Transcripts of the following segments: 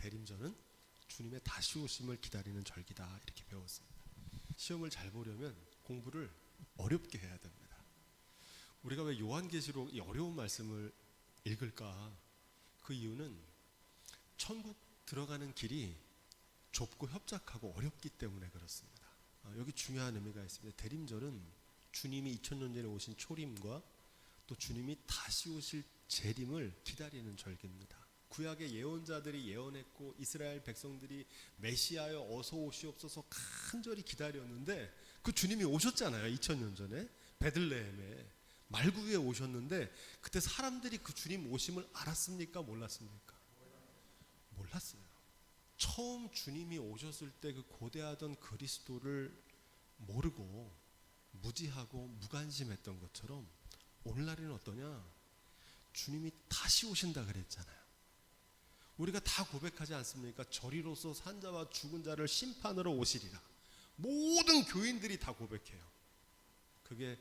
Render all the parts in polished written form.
대림절은 주님의 다시 오심을 기다리는 절기다 이렇게 배웠습니다. 시험을 잘 보려면 공부를 어렵게 해야 됩니다. 우리가 왜 요한계시록 이 어려운 말씀을 읽을까? 그 이유는 천국 들어가는 길이 좁고 협착하고 어렵기 때문에 그렇습니다. 여기 중요한 의미가 있습니다. 대림절은 주님이 2000년 전에 오신 초림과 또 주님이 다시 오실 재림을 기다리는 절기입니다. 구약의 예언자들이 예언했고 이스라엘 백성들이 메시아여 어서 오시옵소서 간절히 기다렸는데 그 주님이 오셨잖아요. 2000년 전에 베들레헴에 말구 위에 오셨는데 그때 사람들이 그 주님 오심을 알았습니까? 몰랐습니까? 몰랐어요. 처음 주님이 오셨을 때 그 고대하던 그리스도를 모르고 무지하고 무관심했던 것처럼 오늘날에는 어떠냐? 주님이 다시 오신다 그랬잖아요. 우리가 다 고백하지 않습니까? 저리로서 산자와 죽은 자를 심판으로 오시리라. 모든 교인들이 다 고백해요. 그게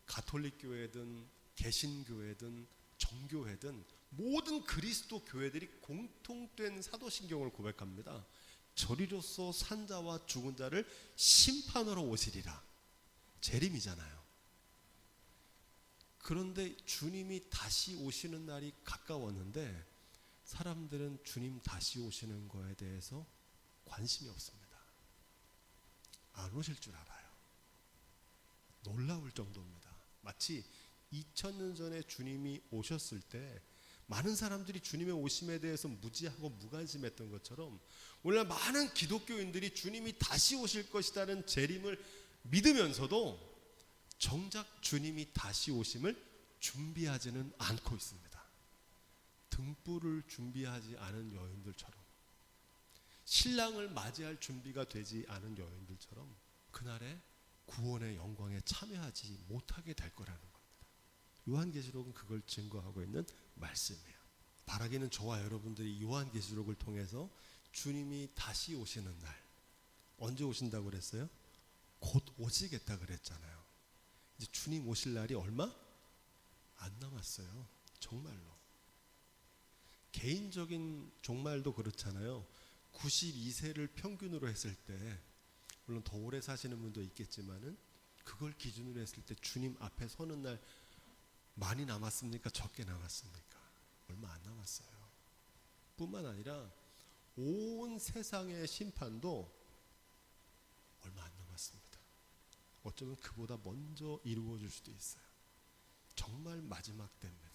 가톨릭 교회든 개신교회든 정교회든 모든 그리스도 교회들이 공통된 사도신경을 고백합니다. 저리로서 산자와 죽은 자를 심판으로 오시리라. 재림이잖아요. 그런데 주님이 다시 오시는 날이 가까웠는데 사람들은 주님 다시 오시는 거에 대해서 관심이 없습니다. 안 오실 줄 알아요. 놀라울 정도입니다. 마치 2000년 전에 주님이 오셨을 때 많은 사람들이 주님의 오심에 대해서 무지하고 무관심했던 것처럼 오늘날 많은 기독교인들이 주님이 다시 오실 것이라는 재림을 믿으면서도 정작 주님이 다시 오심을 준비하지는 않고 있습니다. 등불을 준비하지 않은 여인들처럼, 신랑을 맞이할 준비가 되지 않은 여인들처럼 그날의 구원의 영광에 참여하지 못하게 될 거라는 겁니다. 요한계시록은 그걸 증거하고 있는 말씀이에요. 바라기는 저와 여러분들이 요한계시록을 통해서 주님이 다시 오시는 날, 언제 오신다고 그랬어요? 곧 오시겠다 그랬잖아요. 이제 주님 오실 날이 얼마 안 남았어요. 정말로. 개인적인 종말도 그렇잖아요. 92세를 평균으로 했을 때, 물론 더 오래 사시는 분도 있겠지만은 그걸 기준으로 했을 때 주님 앞에 서는 날 많이 남았습니까? 적게 남았습니까? 얼마 안 남았어요. 뿐만 아니라 온 세상의 심판도 얼마 안 남았습니다. 어쩌면 그보다 먼저 이루어질 수도 있어요. 정말 마지막 때입니다.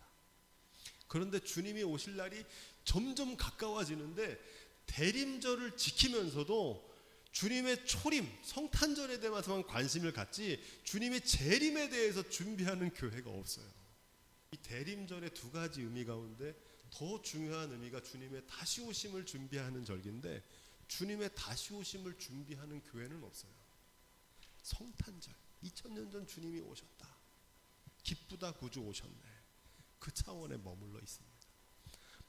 그런데 주님이 오실 날이 점점 가까워지는데 대림절을 지키면서도 주님의 초림, 성탄절에 대해서만 관심을 갖지 주님의 재림에 대해서 준비하는 교회가 없어요. 이 대림절의 두 가지 의미 가운데 더 중요한 의미가 주님의 다시 오심을 준비하는 절기인데 주님의 다시 오심을 준비하는 교회는 없어요. 성탄절, 2000년 전 주님이 오셨다. 기쁘다 구주 오셨네. 그 차원에 머물러 있습니다.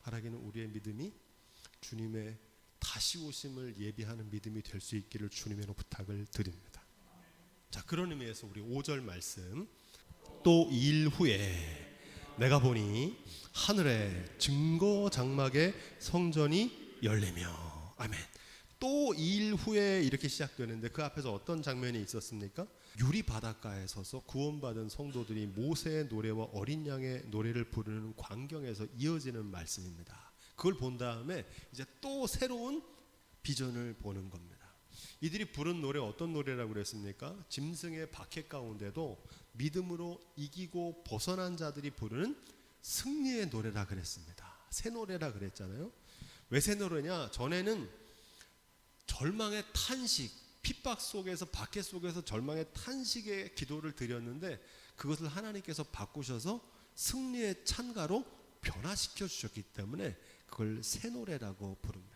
바라기는 우리의 믿음이 주님의 다시 오심을 예비하는 믿음이 될 수 있기를 주님의 부탁을 드립니다. 자, 그런 의미에서 우리 5절 말씀, 또 2일 후에 내가 보니 하늘에 증거 장막의 성전이 열리며, 아멘. 또 2일 후에 이렇게 시작되는데 그 앞에서 어떤 장면이 있었습니까? 유리 바닷가에 서서 구원받은 성도들이 모세의 노래와 어린 양의 노래를 부르는 광경에서 이어지는 말씀입니다. 그걸 본 다음에 이제 또 새로운 비전을 보는 겁니다. 이들이 부른 노래 어떤 노래라고 그랬습니까? 짐승의 박해 가운데도 믿음으로 이기고 벗어난 자들이 부르는 승리의 노래라 그랬습니다. 새 노래라 그랬잖아요. 왜 새 노래냐? 전에는 절망의 탄식, 핍박 속에서 박해 속에서 절망의 탄식의 기도를 드렸는데 그것을 하나님께서 바꾸셔서 승리의 찬가로 변화시켜 주셨기 때문에 그걸 새 노래라고 부릅니다.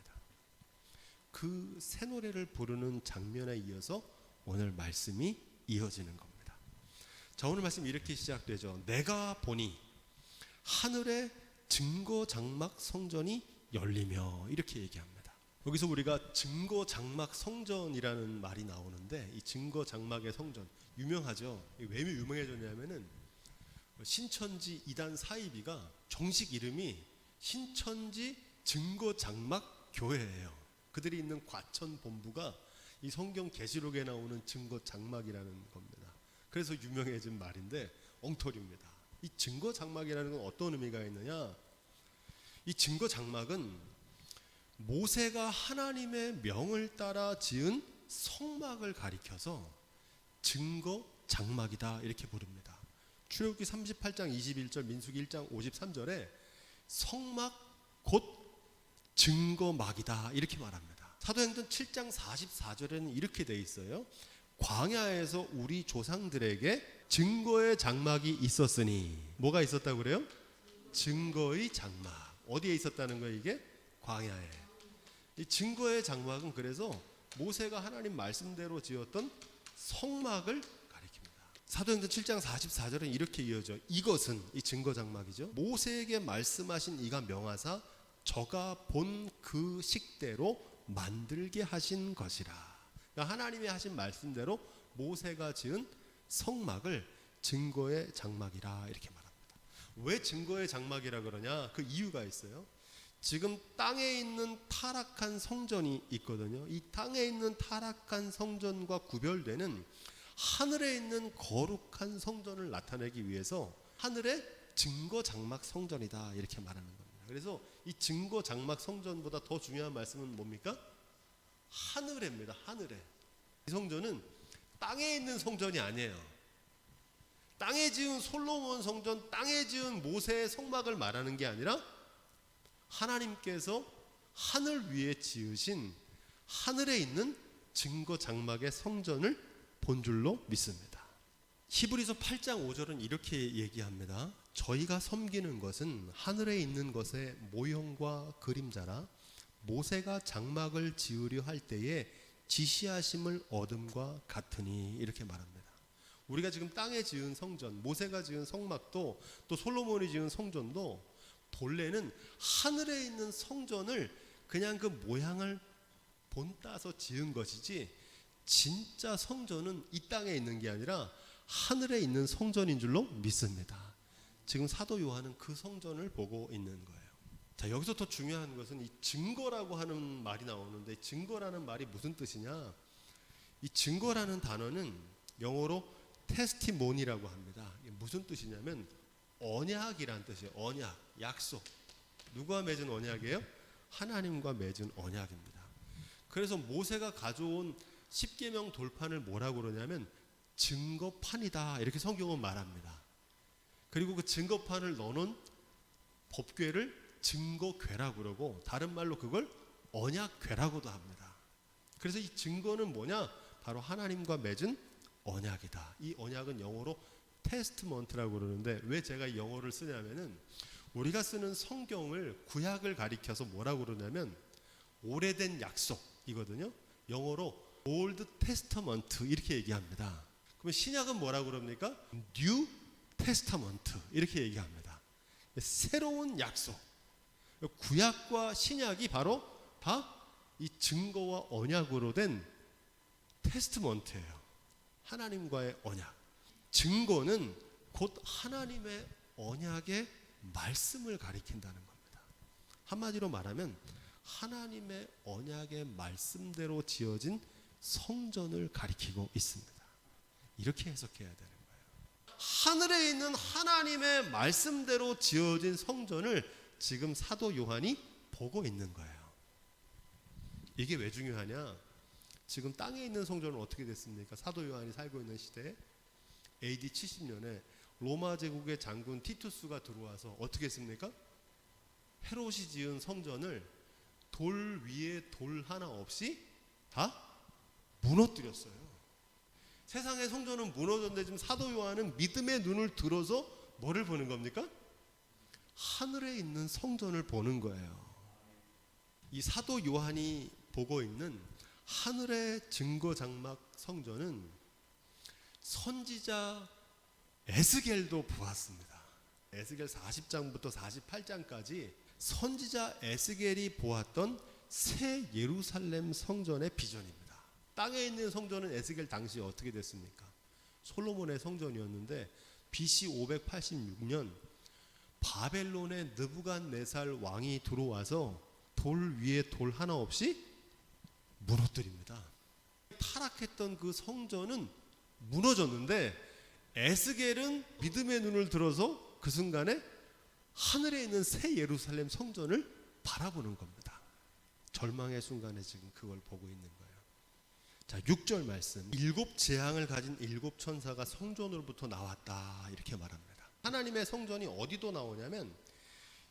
그 새 노래를 부르는 장면에 이어서 오늘 말씀이 이어지는 겁니다. 자, 오늘 말씀 이렇게 시작되죠. 내가 보니 하늘의 증거 장막 성전이 열리며, 이렇게 얘기합니다. 여기서 우리가 증거 장막 성전이라는 말이 나오는데 이 증거 장막의 성전 유명하죠. 왜 유명해졌냐면은 신천지 이단 사이비가 정식 이름이 신천지 증거 장막 교회예요. 그들이 있는 과천 본부가 이 성경 계시록에 나오는 증거 장막이라는 겁니다. 그래서 유명해진 말인데 엉터리입니다. 이 증거 장막이라는 건 어떤 의미가 있느냐? 이 증거 장막은 모세가 하나님의 명을 따라 지은 성막을 가리켜서 증거 장막이다 이렇게 부릅니다. 출애굽기 38장 21절, 민수기 1장 53절에 성막 곧 증거막이다 이렇게 말합니다. 사도행전 7장 44절에는 이렇게 돼 있어요. 광야에서 우리 조상들에게 증거의 장막이 있었으니, 뭐가 있었다고 그래요? 증거의 장막. 어디에 있었다는 거예요 이게? 광야에. 이 증거의 장막은 그래서 모세가 하나님 말씀대로 지었던 성막을 가리킵니다. 사도행전 7장 44절은 이렇게 이어져. 이것은, 이 증거 장막이죠, 모세에게 말씀하신 이가 명하사 저가 본 그 식대로 만들게 하신 것이라. 그러니까 하나님이 하신 말씀대로 모세가 지은 성막을 증거의 장막이라 이렇게 말합니다. 왜 증거의 장막이라 그러냐? 그 이유가 있어요. 지금 땅에 있는 타락한 성전이 있거든요. 이 땅에 있는 타락한 성전과 구별되는 하늘에 있는 거룩한 성전을 나타내기 위해서 하늘의 증거 장막 성전이다 이렇게 말하는 겁니다. 그래서 이 증거 장막 성전보다 더 중요한 말씀은 뭡니까? 하늘에입니다. 하늘에. 이 성전은 땅에 있는 성전이 아니에요. 땅에 지은 솔로몬 성전, 땅에 지은 모세의 성막을 말하는 게 아니라 하나님께서 하늘 위에 지으신 하늘에 있는 증거 장막의 성전을 본 줄로 믿습니다. 히브리서 8장 5절은 이렇게 얘기합니다. 저희가 섬기는 것은 하늘에 있는 것의 모형과 그림자라 모세가 장막을 지으려 할 때에 지시하심을 얻음과 같으니 이렇게 말합니다. 우리가 지금 땅에 지은 성전, 모세가 지은 성막도 또 솔로몬이 지은 성전도 본래는 하늘에 있는 성전을 그냥 그 모양을 본따서 지은 것이지, 진짜 성전은 이 땅에 있는 게 아니라 하늘에 있는 성전인 줄로 믿습니다. 지금 사도 요한은 그 성전을 보고 있는 거예요. 자, 여기서 더 중요한 것은 이 증거라고 하는 말이 나오는데, 증거라는 말이 무슨 뜻이냐? 이 증거라는 단어는 영어로 테스티모니라고 합니다. 이게 무슨 뜻이냐면 언약이란 뜻이에요. 언약, 약속. 누가 맺은 언약이에요? 하나님과 맺은 언약입니다. 그래서 모세가 가져온 십계명 돌판을 뭐라고 그러냐면 증거판이다 이렇게 성경은 말합니다. 그리고 그 증거판을 넣어놓은 법궤를 증거궤라고 그러고, 다른 말로 그걸 언약궤라고도 합니다. 그래서 이 증거는 뭐냐? 바로 하나님과 맺은 언약이다. 이 언약은 영어로 테스트먼트라고 그러는데, 왜 제가 이 영어를 쓰냐면은 우리가 쓰는 성경을, 구약을 가리켜서 뭐라고 그러냐면 오래된 약속이거든요. 영어로 올드 테스터먼트 이렇게 얘기합니다. 그럼 신약은 뭐라고 그럽니까? 뉴 테스터먼트 이렇게 얘기합니다. 새로운 약속. 구약과 신약이 바로 다 이 증거와 언약으로 된 테스트먼트예요. 하나님과의 언약. 증거는 곧 하나님의 언약의 말씀을 가리킨다는 겁니다. 한마디로 말하면 하나님의 언약의 말씀대로 지어진 성전을 가리키고 있습니다. 이렇게 해석해야 되는 거예요. 하늘에 있는 하나님의 말씀대로 지어진 성전을 지금 사도 요한이 보고 있는 거예요. 이게 왜 중요하냐? 지금 땅에 있는 성전은 어떻게 됐습니까? 사도 요한이 살고 있는 시대에 AD 70년에 로마 제국의 장군 티투스가 들어와서 어떻게 했습니까? 헤롯이 지은 성전을 돌 위에 돌 하나 없이 다 무너뜨렸어요. 세상의 성전은 무너졌는데 지금 사도 요한은 믿음의 눈을 들어서 뭐를 보는 겁니까? 하늘에 있는 성전을 보는 거예요. 이 사도 요한이 보고 있는 하늘의 증거 장막 성전은 선지자 에스겔도 보았습니다. 에스겔 40장부터 48장까지 선지자 에스겔이 보았던 새 예루살렘 성전의 비전입니다. 땅에 있는 성전은 에스겔 당시 어떻게 됐습니까? 솔로몬의 성전이었는데 BC 586년 바벨론의 느부갓네살 왕이 들어와서 돌 위에 돌 하나 없이 무너뜨립니다. 타락했던 그 성전은 무너졌는데 에스겔은 믿음의 눈을 들어서 그 순간에 하늘에 있는 새 예루살렘 성전을 바라보는 겁니다. 절망의 순간에 지금 그걸 보고 있는 거예요. 자, 6절 말씀. 7 재앙을 가진 7 천사가 성전으로부터 나왔다 이렇게 말합니다. 하나님의 성전이 어디도 나오냐면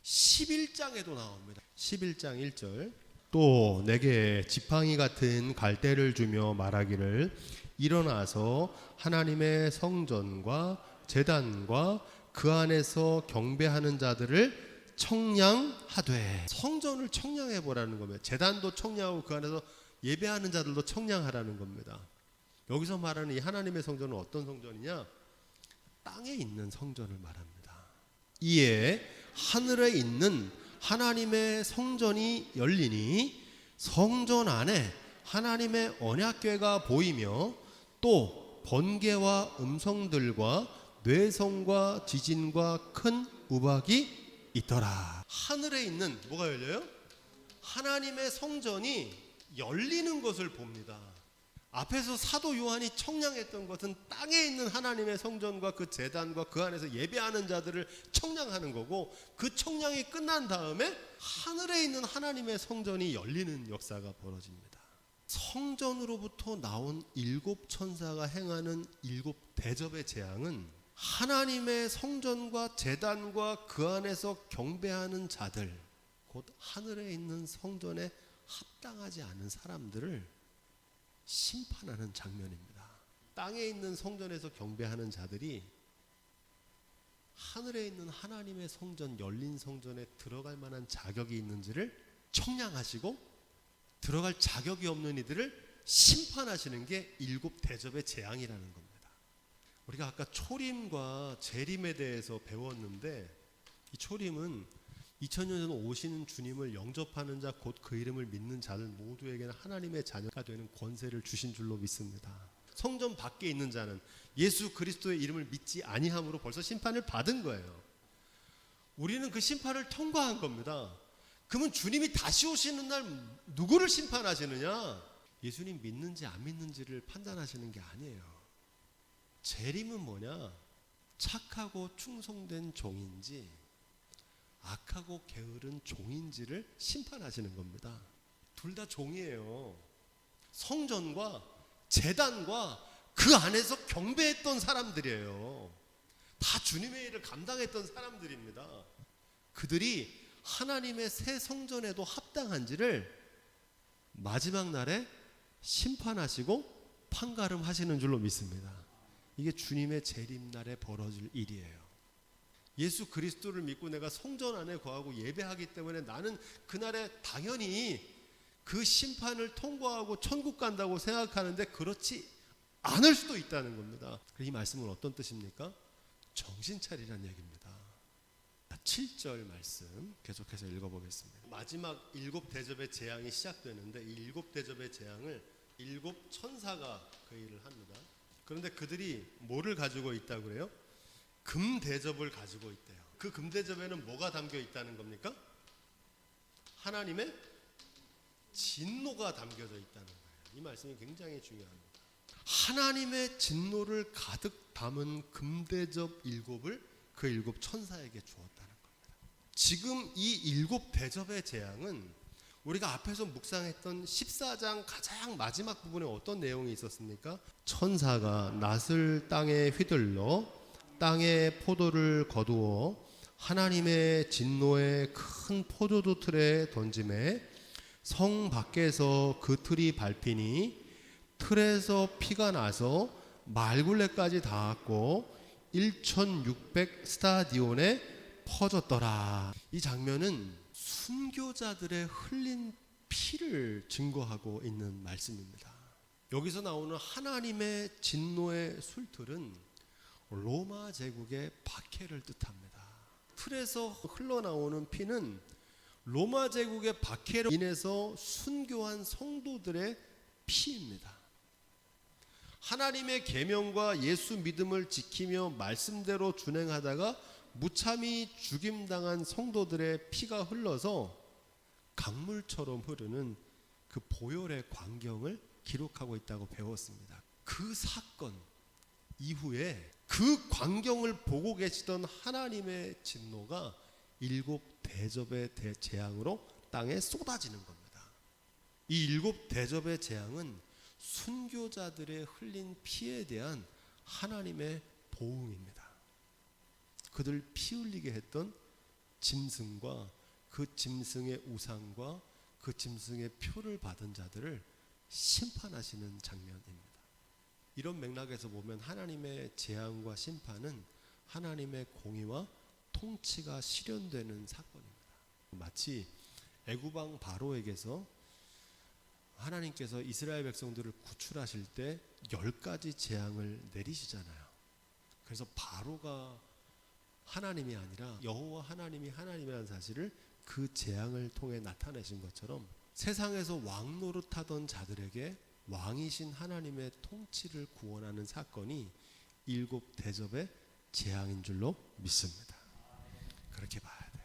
11장에도 나옵니다. 11장 1절. 또 내게 지팡이 같은 갈대를 주며 말하기를 일어나서 하나님의 성전과 제단과 그 안에서 경배하는 자들을 청량하되. 성전을 청량해 보라는 겁니다. 제단도 청량하고 그 안에서 예배하는 자들도 청량하라는 겁니다. 여기서 말하는 이 하나님의 성전은 어떤 성전이냐? 땅에 있는 성전을 말합니다. 이에 하늘에 있는 하나님의 성전이 열리니 성전 안에 하나님의 언약궤가 보이며 또 번개와 음성들과 뇌성과 지진과 큰 우박이 있더라. 하늘에 있는 뭐가 열려요? 하나님의 성전이 열리는 것을 봅니다. 앞에서 사도 요한이 청량했던 것은 땅에 있는 하나님의 성전과 그 제단과 그 안에서 예배하는 자들을 청량하는 거고, 그 청량이 끝난 다음에 하늘에 있는 하나님의 성전이 열리는 역사가 벌어집니다. 성전으로부터 나온 7 천사가 행하는 7 대접의 재앙은 하나님의 성전과 제단과 그 안에서 경배하는 자들, 곧 하늘에 있는 성전에 합당하지 않은 사람들을 심판하는 장면입니다. 땅에 있는 성전에서 경배하는 자들이 하늘에 있는 하나님의 성전, 열린 성전에 들어갈 만한 자격이 있는지를 청량하시고, 들어갈 자격이 없는 이들을 심판하시는 게 7 대접의 재앙이라는 겁니다. 우리가 아까 초림과 재림에 대해서 배웠는데, 이 초림은 2000년 전 오시는 주님을 영접하는 자, 곧 그 이름을 믿는 자들 모두에게는 하나님의 자녀가 되는 권세를 주신 줄로 믿습니다. 성전 밖에 있는 자는 예수 그리스도의 이름을 믿지 아니함으로 벌써 심판을 받은 거예요. 우리는 그 심판을 통과한 겁니다. 그러면 주님이 다시 오시는 날 누구를 심판하시느냐? 예수님 믿는지 안 믿는지를 판단하시는 게 아니에요. 재림은 뭐냐? 착하고 충성된 종인지 악하고 게으른 종인지를 심판하시는 겁니다. 둘 다 종이에요. 성전과 제단과 그 안에서 경배했던 사람들이에요. 다 주님의 일을 감당했던 사람들입니다. 그들이 하나님의 새 성전에도 합당한지를 마지막 날에 심판하시고 판가름하시는 줄로 믿습니다. 이게 주님의 재림날에 벌어질 일이에요. 예수 그리스도를 믿고 내가 성전 안에 거하고 예배하기 때문에 나는 그날에 당연히 그 심판을 통과하고 천국 간다고 생각하는데 그렇지 않을 수도 있다는 겁니다. 이 말씀은 어떤 뜻입니까? 정신 차리라는 얘기입니다. 7절 말씀 계속해서 읽어보겠습니다. 마지막 7 대접의 재앙이 시작되는데 이 7 대접의 재앙을 7 천사가 그 일을 합니다. 그런데 그들이 뭐를 가지고 있다고 그래요? 금 대접을 가지고 있대요. 그 금 대접에는 뭐가 담겨 있다는 겁니까? 하나님의 진노가 담겨져 있다는 거예요. 이 말씀이 굉장히 중요합니다. 하나님의 진노를 가득 담은 금 대접 7을 그 7 천사에게 주었다는 겁니다. 지금 이 7 대접의 재앙은 우리가 앞에서 묵상했던 14장 가장 마지막 부분에 어떤 내용이 있었습니까? 천사가 낫을 땅에 휘둘러 땅에 포도를 거두어 하나님의 진노의 큰 포도주 틀에 던짐에 성 밖에서 그 틀이 밟히니 틀에서 피가 나서 말굴레까지 닿았고 1600 스타디온에 퍼졌더라. 이 장면은 순교자들의 흘린 피를 증거하고 있는 말씀입니다. 여기서 나오는 하나님의 진노의 술틀은 로마 제국의 박해를 뜻합니다. 틀에서 흘러나오는 피는 로마 제국의 박해로 인해서 순교한 성도들의 피입니다. 하나님의 계명과 예수 믿음을 지키며 말씀대로 준행하다가 무참히 죽임당한 성도들의 피가 흘러서 강물처럼 흐르는 그 보혈의 광경을 기록하고 있다고 배웠습니다. 그 사건 이후에 그 광경을 보고 계시던 하나님의 진노가 7 대접의 재앙으로 땅에 쏟아지는 겁니다. 이 7 대접의 재앙은 순교자들의 흘린 피에 대한 하나님의 보응입니다. 그들 피 흘리게 했던 짐승과 그 짐승의 우상과 그 짐승의 표를 받은 자들을 심판하시는 장면입니다. 이런 맥락에서 보면 하나님의 재앙과 심판은 하나님의 공의와 통치가 실현되는 사건입니다. 마치 애굽왕 바로에게서 하나님께서 이스라엘 백성들을 구출하실 때 10가지 재앙을 내리시잖아요. 그래서 바로가 하나님이 아니라 여호와 하나님이 하나님이라는 사실을 그 재앙을 통해 나타내신 것처럼 세상에서 왕 노릇하던 자들에게 왕이신 하나님의 통치를 구원하는 사건이 7 대접의 재앙인 줄로 믿습니다. 그렇게 봐야 돼요.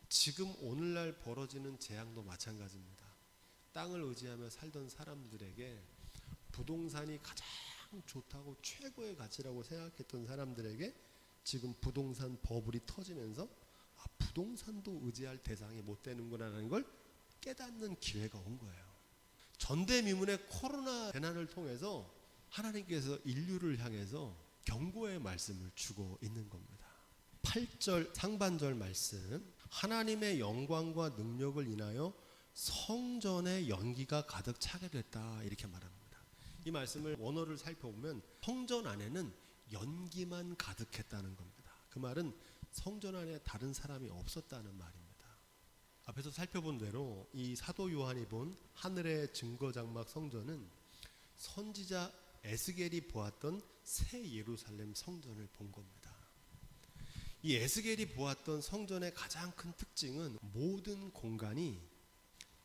지금 오늘날 벌어지는 재앙도 마찬가지입니다. 땅을 의지하며 살던 사람들에게 부동산이 가장 좋다고 최고의 가치라고 생각했던 사람들에게 지금 부동산 버블이 터지면서 부동산도 의지할 대상이 못 되는구나라는 걸 깨닫는 기회가 온 거예요. 전대미문의 코로나 재난을 통해서 하나님께서 인류를 향해서 경고의 말씀을 주고 있는 겁니다. 8절 상반절 말씀, 하나님의 영광과 능력을 인하여 성전에 연기가 가득 차게 됐다 이렇게 말합니다. 이 말씀을 원어를 살펴보면 성전 안에는 연기만 가득했다는 겁니다. 그 말은 성전 안에 다른 사람이 없었다는 말입니다. 앞에서 살펴본 대로 이 사도 요한이 본 하늘의 증거장막 성전은 선지자 에스겔이 보았던 새 예루살렘 성전을 본 겁니다. 이 에스겔이 보았던 성전의 가장 큰 특징은 모든 공간이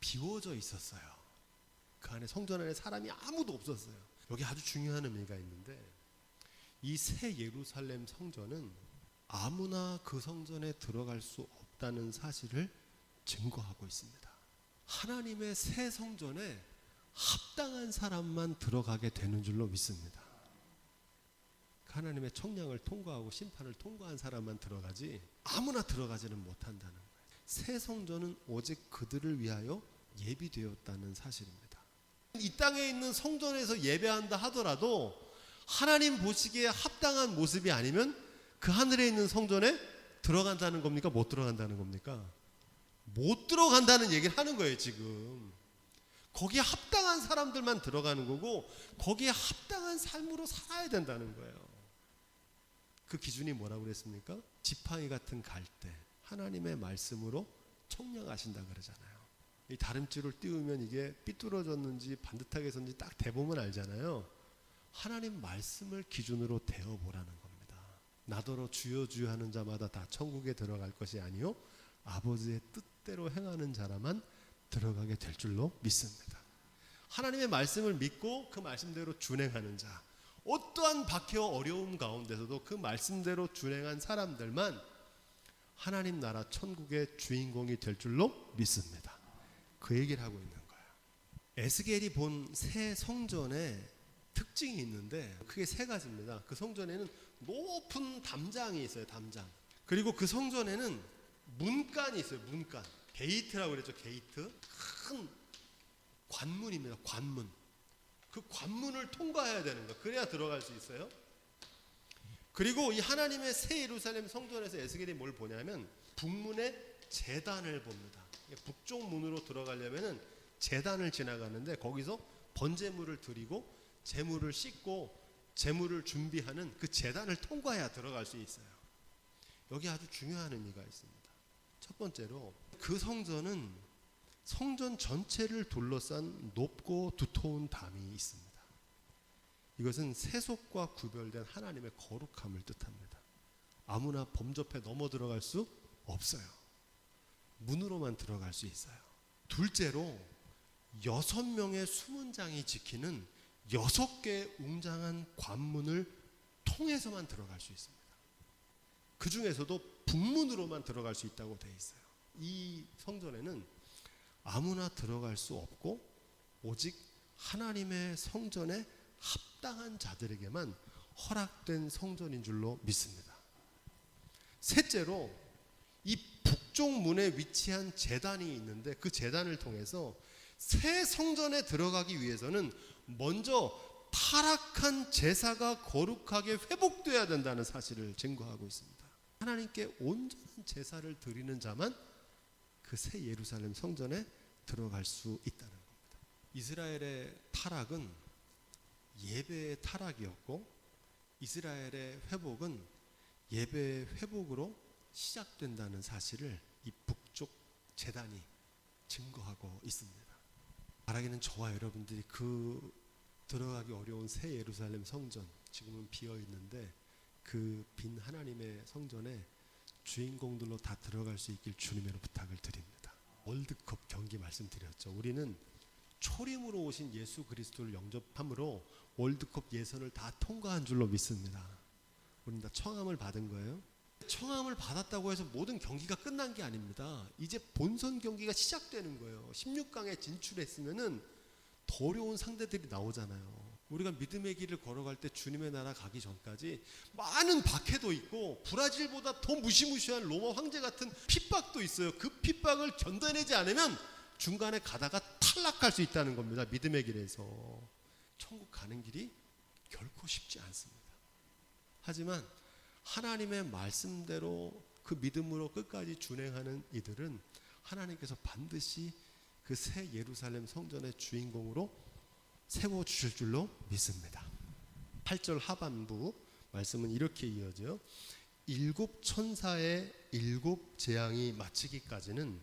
비워져 있었어요. 그 안에 성전 안에 사람이 아무도 없었어요. 여기 아주 중요한 의미가 있는데 이 새 예루살렘 성전은 아무나 그 성전에 들어갈 수 없다는 사실을 증거하고 있습니다. 하나님의 새 성전에 합당한 사람만 들어가게 되는 줄로 믿습니다. 하나님의 청량을 통과하고 심판을 통과한 사람만 들어가지 아무나 들어가지는 못한다는 거예요. 새 성전은 오직 그들을 위하여 예비되었다는 사실입니다. 이 땅에 있는 성전에서 예배한다 하더라도 하나님 보시기에 합당한 모습이 아니면 그 하늘에 있는 성전에 들어간다는 겁니까? 못 들어간다는 겁니까? 못 들어간다는 얘기를 하는 거예요. 지금 거기에 합당한 사람들만 들어가는 거고 거기에 합당한 삶으로 살아야 된다는 거예요. 그 기준이 뭐라고 그랬습니까? 지팡이 같은 갈대, 하나님의 말씀으로 청량하신다 그러잖아요. 이 다림줄을 띄우면 이게 삐뚤어졌는지 반듯하게 섰는지 딱 대보면 알잖아요. 하나님 말씀을 기준으로 대어보라는 겁니다. 나더러 주여 주여 하는 자마다 다 천국에 들어갈 것이 아니요 아버지의 뜻대로 행하는 자라만 들어가게 될 줄로 믿습니다. 하나님의 말씀을 믿고 그 말씀대로 준행하는 자, 어떠한 박해와 어려움 가운데서도 그 말씀대로 준행한 사람들만 하나님 나라 천국의 주인공이 될 줄로 믿습니다. 그 얘기를 하고 있는 거예요. 에스겔이 본 새 성전에 특징이 있는데 크게 3가지입니다. 그 성전에는 높은 담장이 있어요. 담장. 그리고 그 성전에는 문간이 있어요. 문간. 게이트라고 그랬죠. 게이트. 큰 관문입니다. 관문. 그 관문을 통과해야 되는 거예요. 그래야 들어갈 수 있어요. 그리고 이 하나님의 새 예루살렘 성전에서 에스겔이 뭘 보냐면 북문에 제단을 봅니다. 북쪽 문으로 들어가려면은 제단을 지나가는데 거기서 번제물을 드리고 제물을 씻고 제물을 준비하는 그 제단을 통과해야 들어갈 수 있어요. 여기 아주 중요한 의미가 있습니다. 첫 번째로 그 성전은 성전 전체를 둘러싼 높고 두터운 담이 있습니다. 이것은 세속과 구별된 하나님의 거룩함을 뜻합니다. 아무나 범접해 넘어 들어갈 수 없어요. 문으로만 들어갈 수 있어요. 둘째로 6명의 수문장이 지키는 6개의 웅장한 관문을 통해서만 들어갈 수 있습니다. 그 중에서도 북문으로만 들어갈 수 있다고 되어 있어요. 이 성전에는 아무나 들어갈 수 없고 오직 하나님의 성전에 합당한 자들에게만 허락된 성전인 줄로 믿습니다. 셋째로 이 북쪽 문에 위치한 제단이 있는데 그 제단을 통해서 새 성전에 들어가기 위해서는 먼저 타락한 제사가 거룩하게 회복되어야 된다는 사실을 증거하고 있습니다. 하나님께 온전한 제사를 드리는 자만 그 새 예루살렘 성전에 들어갈 수 있다는 겁니다. 이스라엘의 타락은 예배의 타락이었고 이스라엘의 회복은 예배의 회복으로 시작된다는 사실을 이 북쪽 제단이 증거하고 있습니다. 바라기는 저와 여러분들이 그 들어가기 어려운 새 예루살렘 성전, 지금은 비어 있는데 그 빈 하나님의 성전에 주인공들로 다 들어갈 수 있길 주님으로 부탁을 드립니다. 월드컵 경기 말씀드렸죠. 우리는 초림으로 오신 예수 그리스도를 영접함으로 월드컵 예선을 다 통과한 줄로 믿습니다. 우리는 다 청함을 받은 거예요. 청함을 받았다고 해서 모든 경기가 끝난 게 아닙니다. 이제 본선 경기가 시작되는 거예요. 16강에 진출했으면은 더 어려운 상대들이 나오잖아요. 우리가 믿음의 길을 걸어갈 때 주님의 나라 가기 전까지 많은 박해도 있고 브라질보다 더 무시무시한 로마 황제 같은 핍박도 있어요. 그 핍박을 견뎌내지 않으면 중간에 가다가 탈락할 수 있다는 겁니다. 믿음의 길에서. 천국 가는 길이 결코 쉽지 않습니다. 하지만 하나님의 말씀대로 그 믿음으로 끝까지 준행하는 이들은 하나님께서 반드시 그 새 예루살렘 성전의 주인공으로 세워주실 줄로 믿습니다. 8절 하반부 말씀은 이렇게 이어져요. 7 천사의 7 재앙이 마치기까지는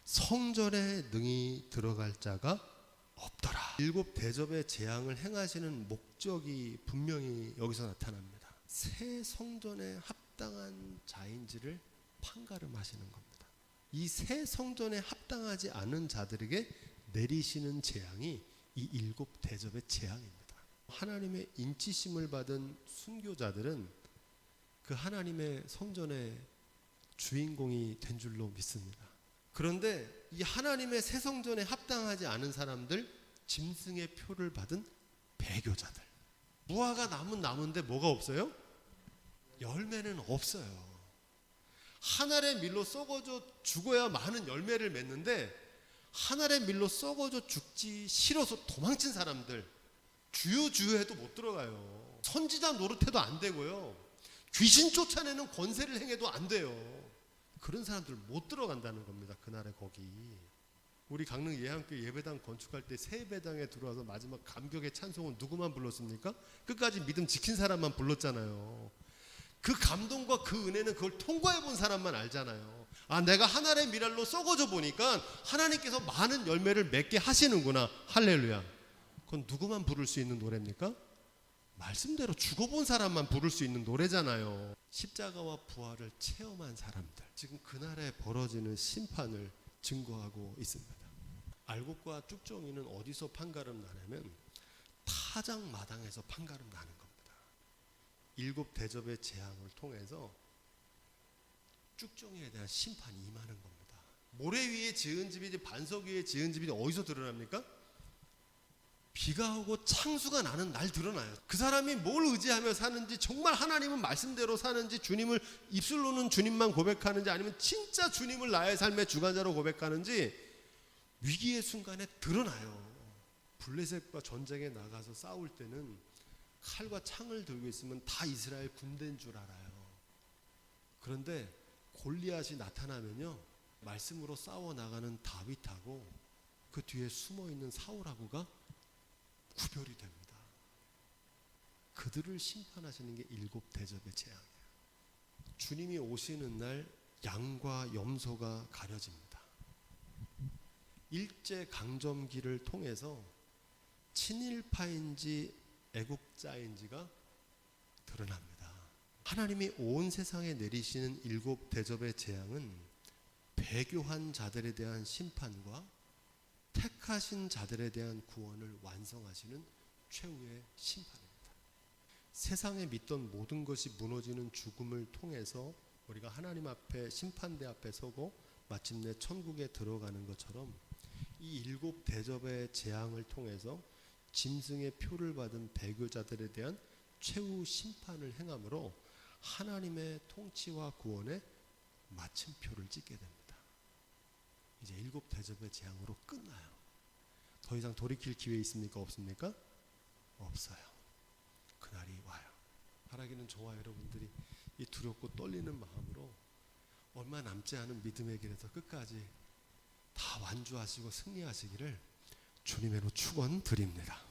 성전에 능히 들어갈 자가 없더라. 7 대접의 재앙을 행하시는 목적이 분명히 여기서 나타납니다. 새 성전에 합당한 자인지를 판가름하시는 겁니다. 이 새 성전에 합당하지 않은 자들에게 내리시는 재앙이 이 7 대접의 재앙입니다. 하나님의 인치심을 받은 순교자들은 그 하나님의 성전의 주인공이 된 줄로 믿습니다. 그런데 이 하나님의 새 성전에 합당하지 않은 사람들, 짐승의 표를 받은 배교자들, 무화과 나무는 나무인데 뭐가 없어요? 열매는 없어요. 한 알의 밀로 썩어져 죽어야 많은 열매를 맺는데 한 알의 밀로 썩어져 죽지 싫어서 도망친 사람들, 주여주여 못 들어가요. 선지자 노릇해도 안 되고요. 귀신 쫓아내는 권세를 행해도 안 돼요. 그런 사람들 못 들어간다는 겁니다. 그날에 거기. 우리 강릉 예한교 예배당 건축할 때 새 예배당에 들어와서 마지막 감격의 찬송은 누구만 불렀습니까? 끝까지 믿음 지킨 사람만 불렀잖아요. 그 감동과 그 은혜는 그걸 통과해 본 사람만 알잖아요. 아, 내가 하나의 미랄로 썩어져 보니까 하나님께서 많은 열매를 맺게 하시는구나. 할렐루야. 그건 누구만 부를 수 있는 노래입니까? 말씀대로 죽어본 사람만 부를 수 있는 노래잖아요. 십자가와 부활을 체험한 사람들, 지금 그날에 벌어지는 심판을 증거하고 있습니다. 알곡과 쭉정이는 어디서 판가름 나냐면 타작마당에서 판가름 나는 겁니다. 7 대접의 재앙을 통해서 쭉정이에 대한 심판이 임하는 겁니다. 모래 위에 지은 집이지 반석 위에 지은 집이 어디서 드러납니까? 비가 오고 창수가 나는 날 드러나요. 그 사람이 뭘 의지하며 사는지, 정말 하나님은 말씀대로 사는지, 주님을 입술로는 주님만 고백하는지, 아니면 진짜 주님을 나의 삶의 주관자로 고백하는지 위기의 순간에 드러나요. 블레셋과 전쟁에 나가서 싸울 때는 칼과 창을 들고 있으면 다 이스라엘 군대인 줄 알아요. 그런데 골리앗이 나타나면요, 말씀으로 싸워 나가는 다윗하고 그 뒤에 숨어 있는 사울하고가 구별이 됩니다. 그들을 심판하시는 게 7 대접의 재앙이에요. 주님이 오시는 날 양과 염소가 가려집니다. 일제 강점기를 통해서 친일파인지 애국자인지가 드러납니다. 하나님이 온 세상에 내리시는 7 대접의 재앙은 배교한 자들에 대한 심판과 택하신 자들에 대한 구원을 완성하시는 최후의 심판입니다. 세상에 믿던 모든 것이 무너지는 죽음을 통해서 우리가 하나님 앞에, 심판대 앞에 서고 마침내 천국에 들어가는 것처럼 이 일곱 대접의 재앙을 통해서 짐승의 표를 받은 배교자들에 대한 최후 심판을 행함으로 하나님의 통치와 구원의 마침표를 찍게 됩니다. 이제 일곱 대접의 재앙으로 끝나요. 더 이상 돌이킬 기회 있습니까? 없습니까? 없어요. 그날이 와요. 바라기는 저와 여러분들이 이 두렵고 떨리는 마음으로 얼마 남지 않은 믿음의 길에서 끝까지 다 완주하시고 승리하시기를 주님의로 축원드립니다.